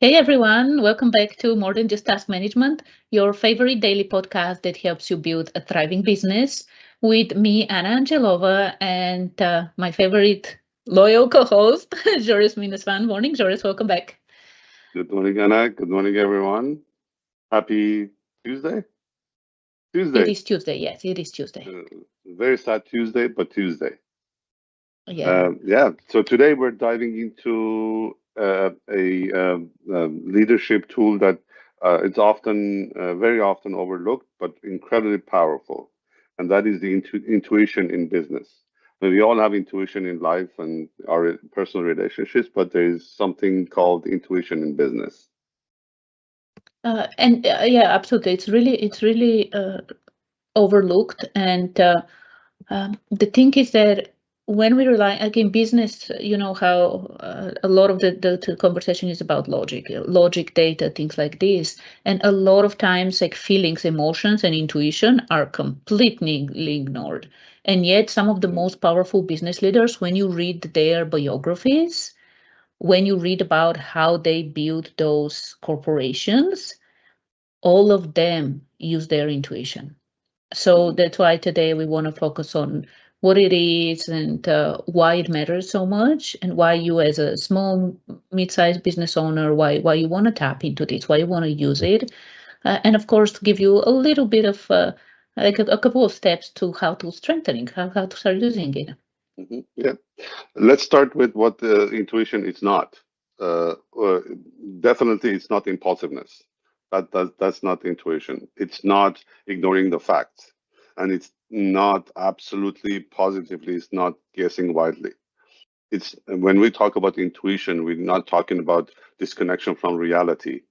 Hey everyone, welcome back to More Than Just Task Management, your favorite daily podcast that helps you build a thriving business with me, Anna Angelova, and my favorite loyal co-host, Joris Minnesvan. Morning, Joris, welcome back. Good morning, Anna. Good morning, everyone. Happy Tuesday. It Tuesday. is Tuesday, yes, it is Tuesday. Uh, Very sad Tuesday, but Tuesday. Yeah. Yeah. So today we're diving into a leadership tool that it's very often overlooked, but incredibly powerful, and that is the intuition in business. And we all have intuition in life and our personal relationships, but there is something called intuition in business. And yeah, absolutely. It's really overlooked. And the thing is that when we rely, like in business, you know how a lot of the conversation is about logic, data, things like this. And a lot of times, like feelings, emotions, and intuition are completely ignored. And yet, some of the Mhm. most powerful business leaders, when you read their biographies, when you read about how they built those corporations, all of them use their intuition. So Mhm. that's why today we want to focus on what it is and why it matters so much, and why you, as a small, mid-sized business owner, why you want to tap into this, why you want to use it, and of course, to give you a little bit of like a couple of steps to how to strengthening, how to start using it. Yeah. Let's start with what intuition is not. Definitely, it's not impulsiveness. That's not intuition. It's not ignoring the facts, and it's not absolutely positively. It's not guessing widely. It's when we talk about intuition, we're not talking about disconnection from reality.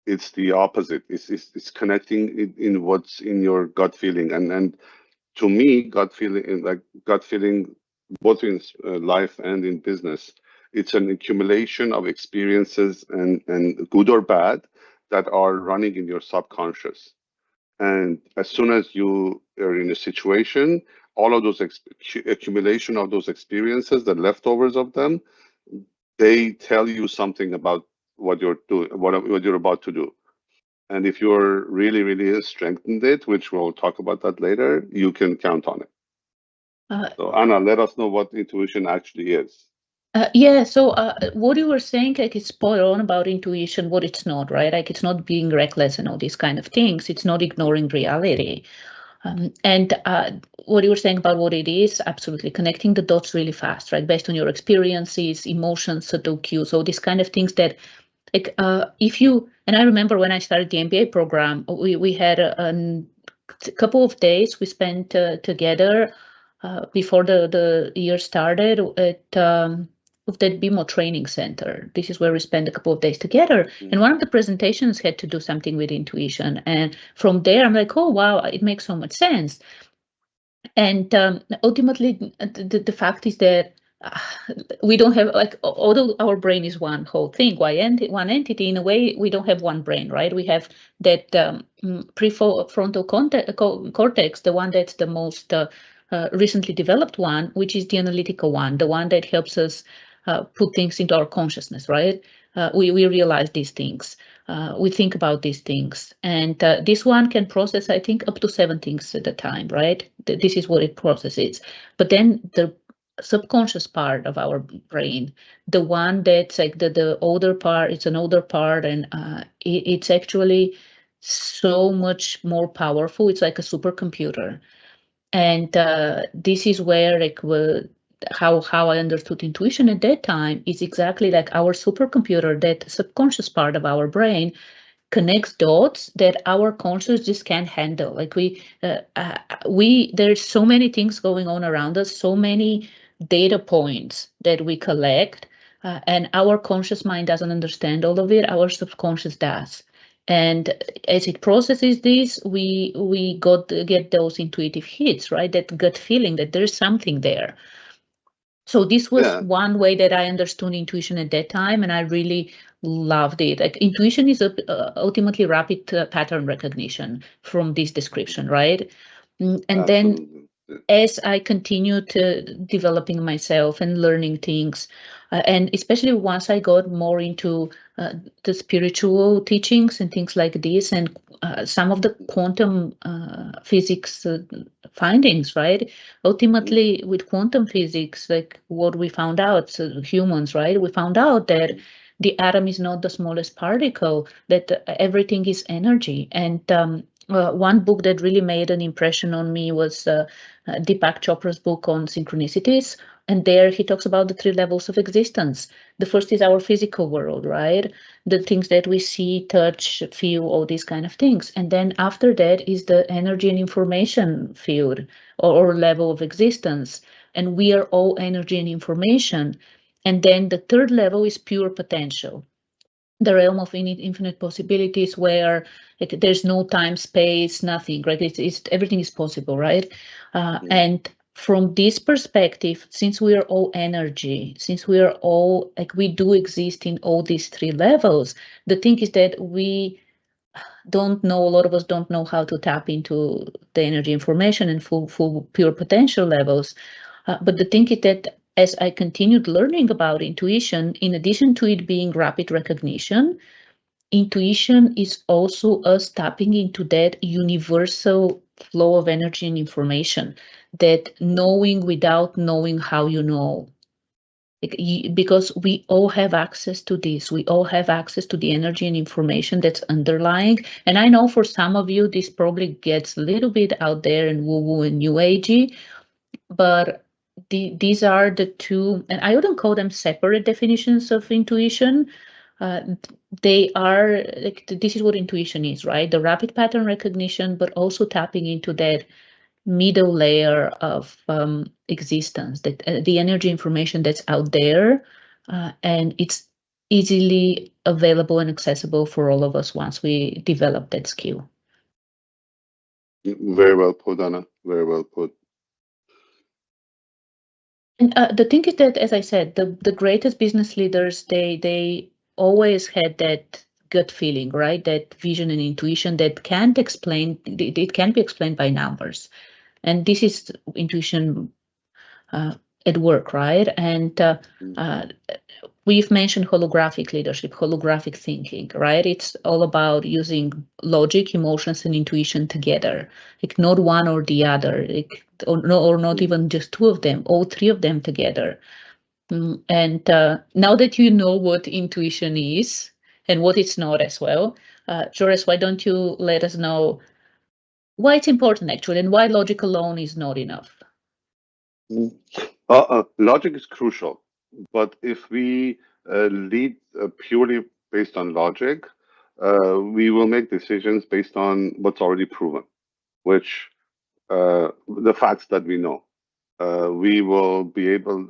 It's the opposite. It's connecting in what's in your gut feeling, and to me, gut feeling, both in life and in business, it's an accumulation of experiences and good or bad that are running in your subconscious. And as soon as you are in a situation, all of those accumulation of those experiences, the leftovers of them, they tell you something about what you're doing, what you're about to do. And if you're really strengthened it, which we'll talk about that later, you can count on it. Uh, So Anna, let us know what intuition actually is. yeah, so what you were saying, like, it's spot on about intuition, what it's not, right? Like, it's not being reckless and all these kind of things. It's not ignoring reality. And what you were saying about what it is, absolutely connecting the dots really fast, right? Based on your experiences, emotions, subtle cues, all these kind of things that, like, if you, and I remember when I started the MBA program, we had a couple of days we spent together before the year started at of that BMO training center. This is where we spent a couple of days together. And one of the presentations had to do something with intuition. And from there, I'm like, oh, wow, it makes so much sense. And ultimately, the fact is that uh, we don't have, like, although our brain is one whole thing, one entity, in a way, we don't have one brain, right? We have that prefrontal cortex, the one that's the most recently developed one, which is the analytical one, the one that helps us put things into our consciousness, right? We realize these things. We think about these things, and this one can process, I think, up to 7 things at a time, right? This is what it processes. But then the subconscious part of our brain, the one that's like the older part, it's an older part, and it's actually so much more powerful. It's like a supercomputer. And this is where, like, how I understood intuition at that time is exactly like our supercomputer, that subconscious part of our brain connects dots that our conscious just can't handle. Like, we there's so many things going on around us, so many data points that we collect, and our conscious mind doesn't understand all of it. Our subconscious does. And as it processes this, we get those intuitive hits, right? That gut feeling that there's something there. So this was Yeah, one way that I understood intuition at that time, and I really loved it. Like, intuition is ultimately rapid pattern recognition from this description, right? And then absolutely. as I continue to developing myself and learning things, and especially once I got more into the spiritual teachings and things like this, and some of the quantum physics findings, right? Ultimately, with quantum physics, like what we found out, so humans, right? We found out that the atom is not the smallest particle, that everything is energy. And one book that really made an impression on me was Deepak Chopra's book on synchronicities. And there he talks about the 3 levels of existence. The first is our physical world, right? The things that we see, touch, feel, all these kind of things. And then after that is the energy and information field or level of existence. And we are all energy and information. And then the 3rd level is pure potential, the realm of infinite possibilities, where there's no time, space, nothing, right? It's everything is possible, right? And from this perspective, since we are all energy, since we are all like we do exist in all these 3 levels, the thing is that we don't know, a lot of us don't know how to tap into the energy information and full pure potential levels. But the thing is that as I continued learning about intuition, in addition to it being rapid recognition, intuition is also us tapping into that universal flow of energy and information, that knowing without knowing how you know. Because we all have access to this. We all have access to the energy and information that's underlying. And I know for some of you, this probably gets a little bit out there and woo-woo and new agey, but these are the 2, and I wouldn't call them separate definitions of intuition. They are like, this is what intuition is, right? The rapid pattern recognition, but also tapping into that middle layer of existence, that the energy information that's out there, and it's easily available and accessible for all of us once we develop that skill. Very well put, Anna. Very well put. And the thing is that, as I said, the greatest business leaders, they always had that gut feeling, right? That vision and intuition that can't explain, it can't be explained by numbers. And this is intuition at work, right? And we've mentioned holographic leadership, holographic thinking, right? It's all about using logic, emotions, and intuition together, like not one or the other, like, or not even just 2 of them, all 3 of them together. And now that you know what intuition is and what it's not as well, Joris, why don't you let us know why it's important actually, and why logic alone is not enough? Logic is crucial, but if we lead purely based on logic, we will make decisions based on what's already proven, which the facts that we know. We will be able,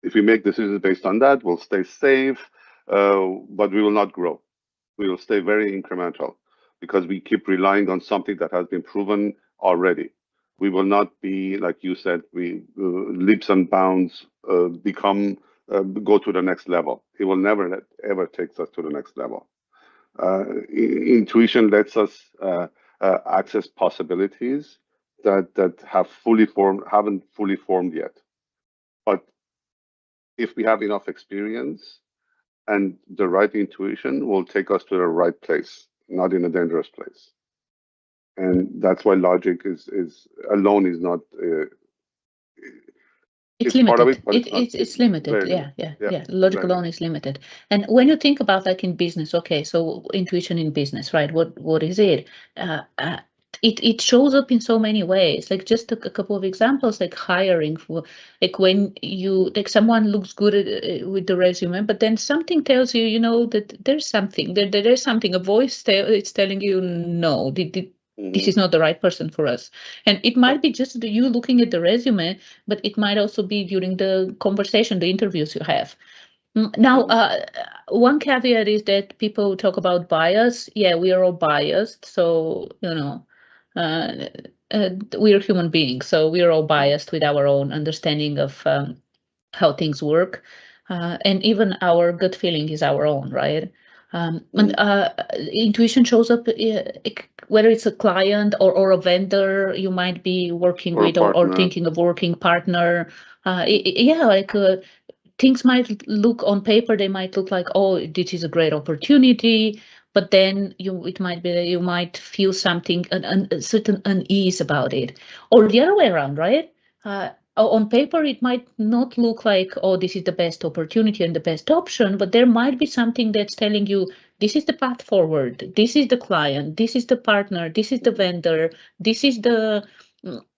if we make decisions based on that, we'll stay safe, but we will not grow. We will stay very incremental because we keep relying on something that has been proven already. We will not be, like you said, we leaps and bounds go to the next level. It will never ever take us to the next level. Intuition lets us access possibilities that haven't fully formed yet. But if we have enough experience and the right intuition, will take us to the right place, not in a dangerous place. And that's why logic is alone is not. It's limited. Part of it, but it's limited. Yeah. Logic alone is limited. And when you think about, like, in business, okay, so intuition in business, right? What is it? It shows up in so many ways. Like, just a couple of examples, like hiring, for like when you, like, someone looks good with the resume, but then something tells you, that there's something there's something, a voice it's telling you, no, this is not the right person for us. And it might be just you looking at the resume, but it might also be during the conversation, the interviews you have. Now, one caveat is that people talk about bias. Yeah, we are all biased. So, we are human beings. So we are all biased with our own understanding of how things work. And even our gut feeling is our own, right? And intuition shows up whether it's a client or a vendor you might be working with or thinking of working partner. Yeah, like things might look on paper, they might look like, oh, this is a great opportunity, but then it might be that you might feel something, a certain unease about it, or the other way around, right? On paper, it might not look like, oh, this is the best opportunity and the best option, but there might be something that's telling you, this is the path forward, this is the client, this is the partner, this is the vendor, this is the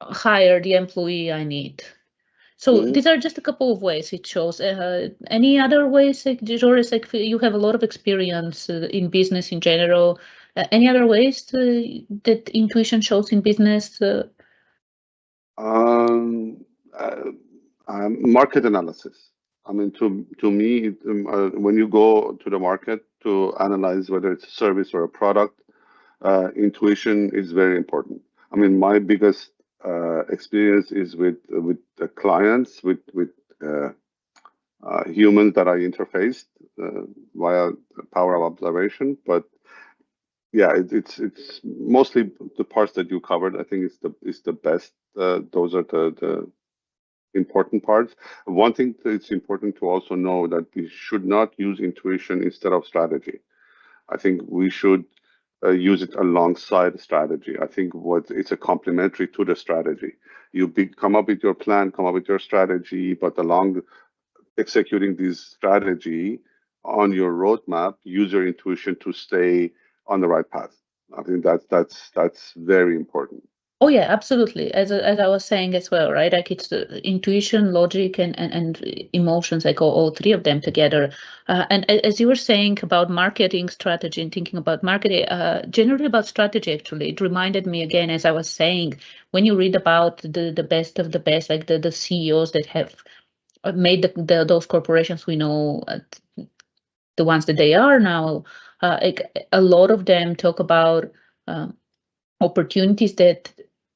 hire, the employee I need. So these are just a couple of ways it shows. Any other ways, like Joris, like you have a lot of experience in business in general. Any other ways that intuition shows in business? Market analysis. I mean, to me, when you go to the market to analyze whether it's a service or a product, intuition is very important. I mean, my biggest experience is with the clients, with humans that I interfaced via the power of observation. But yeah, it's mostly the parts that you covered. I think it's the best. Those are the important parts. One thing that's important to also know that we should not use intuition instead of strategy. I think we should use it alongside strategy. I think it's a complementary to the strategy. You come up with your plan, come up with your strategy, but along executing this strategy on your roadmap, use your intuition to stay on the right path. I think that's very important. Oh yeah, absolutely. As I was saying as well, right? Like it's intuition, logic, and emotions. Like all three of them together. And as you were saying about marketing strategy and thinking about marketing, generally about strategy, actually, it reminded me again, as I was saying, when you read about the best of the best, like the CEOs that have made those corporations we know, the ones that they are now, like a lot of them talk about opportunities that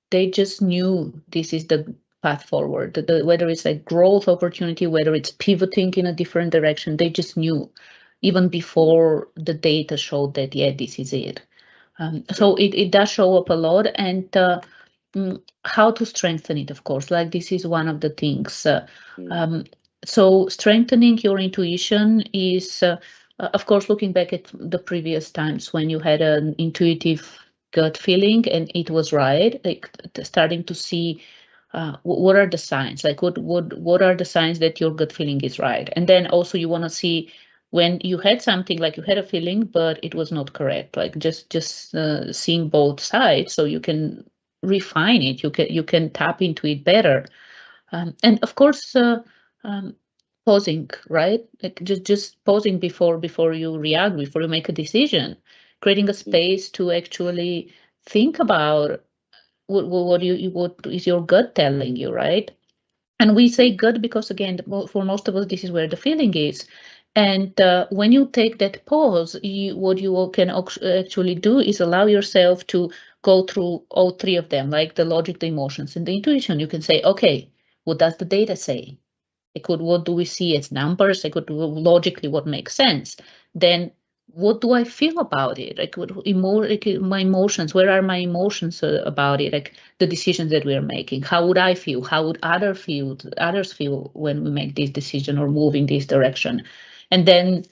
they just knew this is the path forward. Whether it's a growth opportunity, whether it's pivoting in a different direction, they just knew even before the data showed that, yeah, this is it. So it does show up a lot, and how to strengthen it, of course, like this is one of the things. So strengthening your intuition is, of course, looking back at the previous times when you had an intuitive gut feeling and it was right, like starting to see what are the signs, like what are the signs that your gut feeling is right. And then also you want to see when you had something, like you had a feeling but it was not correct, like just seeing both sides so you can refine it, you can tap into it better. And of course pausing, right? Like just pausing before you react, before you make a decision, creating a space to actually think about what is your gut telling you, right? And we say gut because, again, for most of us, this is where the feeling is. And when you take that pause, what you can actually do is allow yourself to go through all three of them, like the logic, the emotions, and the intuition. You can say, okay, what does the data say? What do we see as numbers? Logically, what makes sense? Then what do I feel about it? Like my emotions, where are my emotions about it? Like the decisions that we are making, how would I feel? How would others feel when we make this decision or move in this direction? And then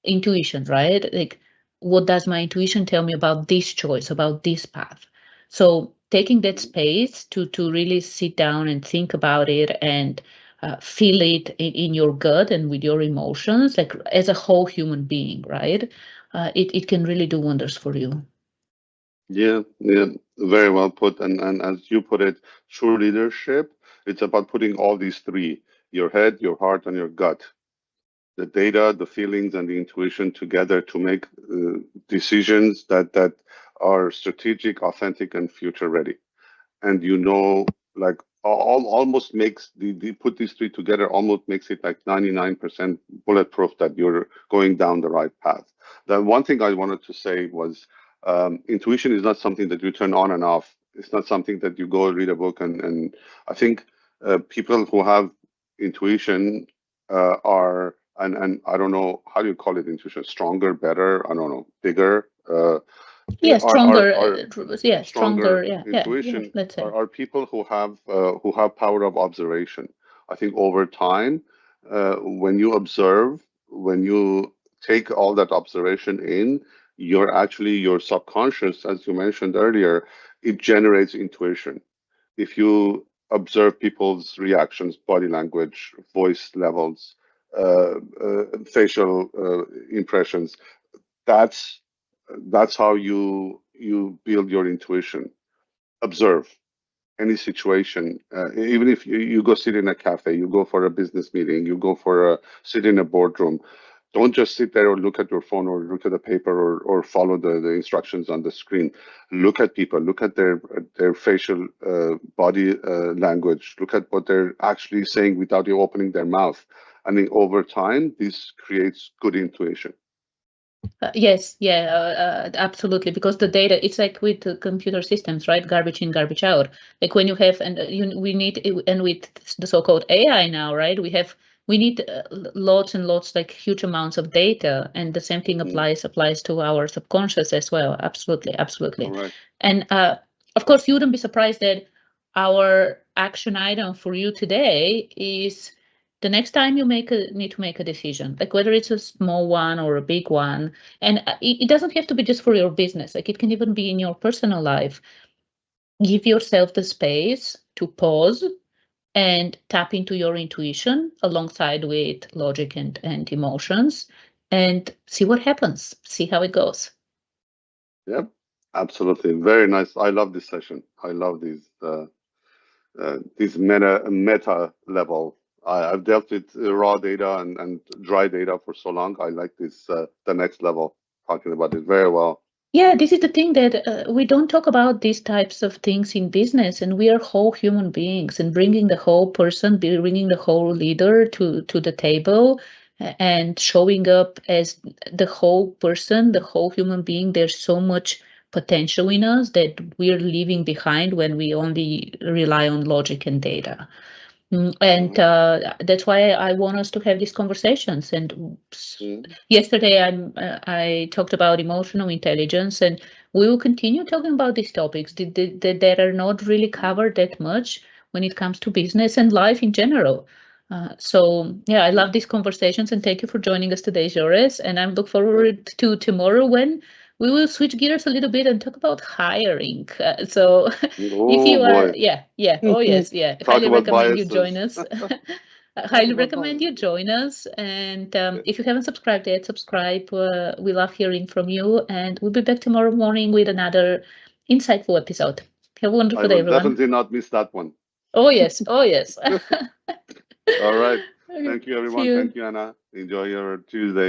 intuition, right? Like what does my intuition tell me about this choice, about this path? So taking that space to really sit down and think about it and feel it in your gut and with your emotions, like as a whole human being, right? It can really do wonders for you. Yeah, very well put. And as you put it, true leadership, it's about putting all these three, your head, your heart, and your gut, the data, the feelings, and the intuition together to make decisions that are strategic, authentic, and future ready. And like almost makes the put these three together almost makes it like 99% bulletproof that you're going down the right path. The one thing I wanted to say was intuition is not something that you turn on and off. It's not something that you go read a book and I think people who have intuition are and I don't know, how do you call it, intuition? Stronger, better, I don't know, bigger. Yeah, stronger. Stronger Stronger. Yeah, intuition let's say. are people who have power of observation. I think over time, when you observe, when you take all that observation in, your subconscious, as you mentioned earlier, it generates intuition. If you observe people's reactions, body language, voice levels, facial impressions, that's how you build your intuition. Observe any situation, even if you go sit in a cafe, you go for a business meeting, you go for a sit in a boardroom. Don't just sit there or look at your phone or look at the paper or follow the instructions on the screen. Look at people, look at their facial body language, look at what they're actually saying without you opening their mouth. I mean, over time, this creates good intuition. Yes, absolutely. Because the data, it's like with the computer systems, right? Garbage in, garbage out. Like when you have, and we need, and with the so-called AI now, right? We need lots and lots, like huge amounts of data, and the same thing applies to our subconscious as well. Absolutely, absolutely. Right. And of course, you wouldn't be surprised that our action item for you today is, the next time you need to make a decision, like whether it's a small one or a big one, and it doesn't have to be just for your business, like it can even be in your personal life. Give yourself the space to pause and tap into your intuition alongside with logic and emotions, and see what happens, see how it goes. Yep, absolutely. Very nice. I love this session. I love these meta level. I've dealt with raw data and dry data for so long. I like this, the next level, talking about it very well. Yeah, this is the thing that we don't talk about these types of things in business, and we are whole human beings, and bringing the whole person, bringing the whole leader to the table, and showing up as the whole person, the whole human being. There's so much potential in us that we're leaving behind when we only rely on logic and data. And that's why I want us to have these conversations. And yesterday I talked about emotional intelligence, and we will continue talking about these topics that are not really covered that much when it comes to business and life in general. So yeah, I love these conversations, and thank you for joining us today, Joris. And I'm looking forward to tomorrow when we will switch gears a little bit and talk about hiring. So if you are, oh yes, highly recommend you join us. I highly recommend you join us. And if you haven't subscribed yet, subscribe. We love hearing from you, and we'll be back tomorrow morning with another insightful episode. Have a wonderful day, everyone. I will definitely not miss that one. Oh yes, oh yes. All right. Thank you, everyone. Thank you, Anna. Enjoy your Tuesday.